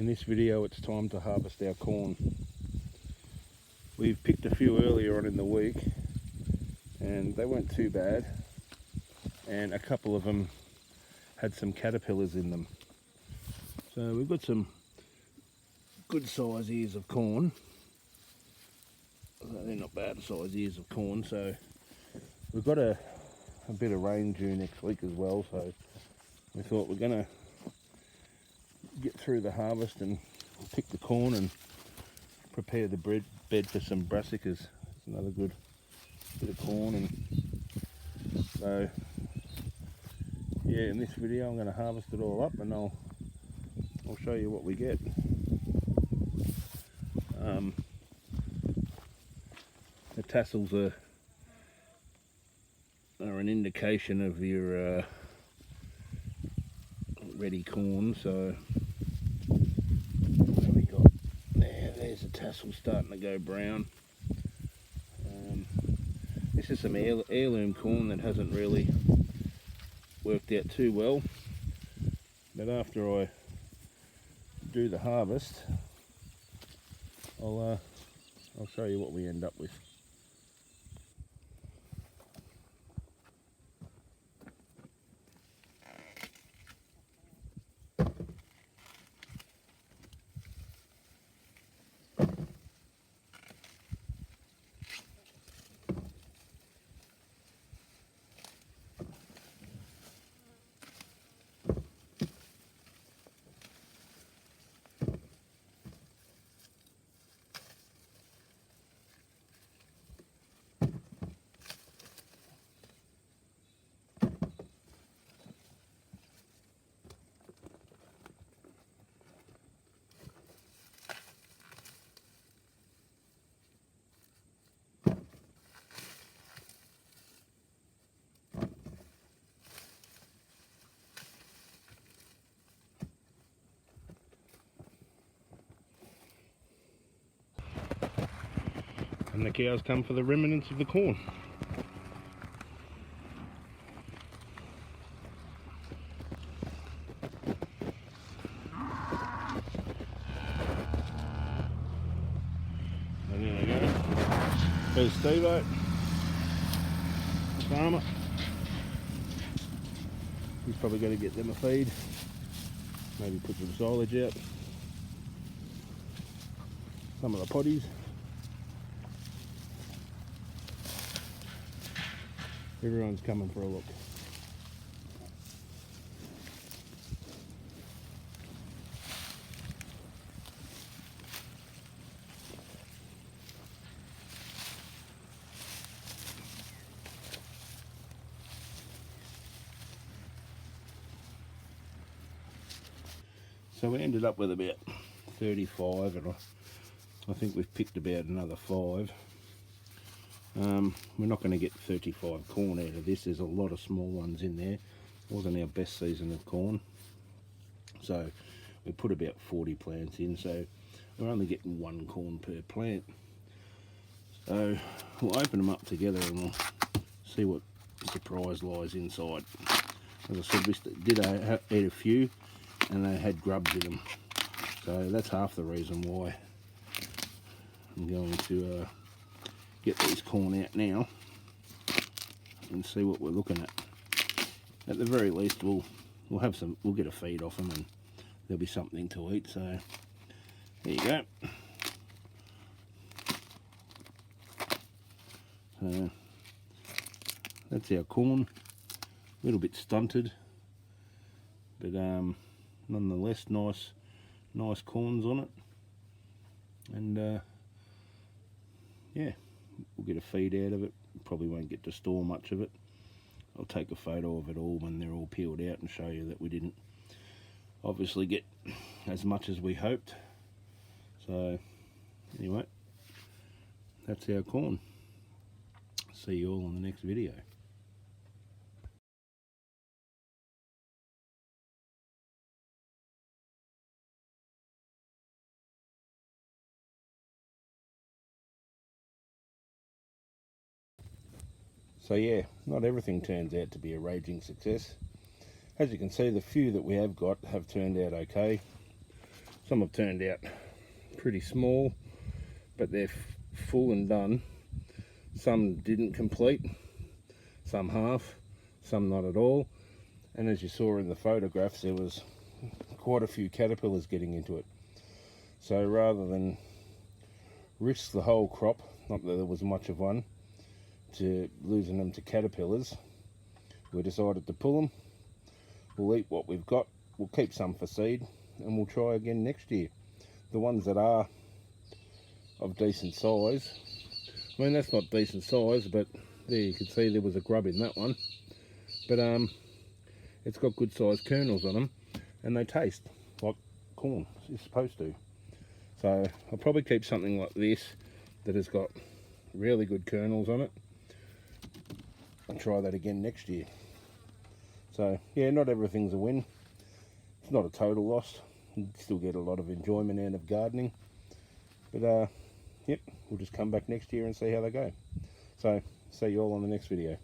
In this video it's time to harvest our corn. We've picked a few earlier on in the week and they weren't too bad, and a couple of them had some caterpillars in them. So we've got some good size ears of corn. They're not bad size ears of corn. So we've got a bit of rain due next week as well, so we thought we're going to get through the harvest and pick the corn and prepare the bed for some brassicas. It's another good bit of corn. And so yeah, in this video I'm going to harvest it all up and I'll show you what we get. The tassels are an indication of your ready corn. So what have we got there? There's a tassel starting to go brown. This is some heirloom corn that hasn't really worked out too well, but after I do the harvest I'll show you what we end up with. And the cows come for the remnants of the corn. And there we go. There's Steve-O, the farmer. He's probably going to get them a feed. Maybe put some silage out. Some of the potties. Everyone's coming for a look. So we ended up with about 35, and I think we've picked about another 5. We're not going to get 35 corn out of this. There's a lot of small ones in there. It wasn't our best season of corn, so we put about 40 plants in, so we're only getting 1 corn per plant. So we'll open them up together and we'll see what surprise lies inside. As I said, we did eat a few and they had grubs in them, so that's half the reason why I'm going to get these corn out now and see what we're looking at. At the very least we'll get a feed off them and there'll be something to eat. So there you go. So that's our corn. A little bit stunted, but nonetheless nice corns on it. And yeah, we'll get a feed out of it. Probably won't get to store much of it. I'll take a photo of it all when they're all peeled out and show you that we didn't obviously get as much as we hoped. So anyway, that's our corn. See you all in the next video. So yeah, not everything turns out to be a raging success. As you can see, the few that we have got have turned out okay. Some have turned out pretty small, but they're full and done. Some didn't complete, some half, some not at all. And as you saw in the photographs, there was quite a few caterpillars getting into it. So rather than risk the whole crop, not that there was much of one, to losing them to caterpillars, we decided to pull them. We'll eat what we've got, we'll keep some for seed, and we'll try again next year. The ones that are of decent size, I mean that's not decent size, but there you can see there was a grub in that one, but it's got good sized kernels on them, and they taste like corn is supposed to. So I'll probably keep something like this that has got really good kernels on it and try that again next year. So yeah, not everything's a win. It's not a total loss. You still get a lot of enjoyment out of gardening. But yep, we'll just come back next year and see how they go. So see you all on the next video.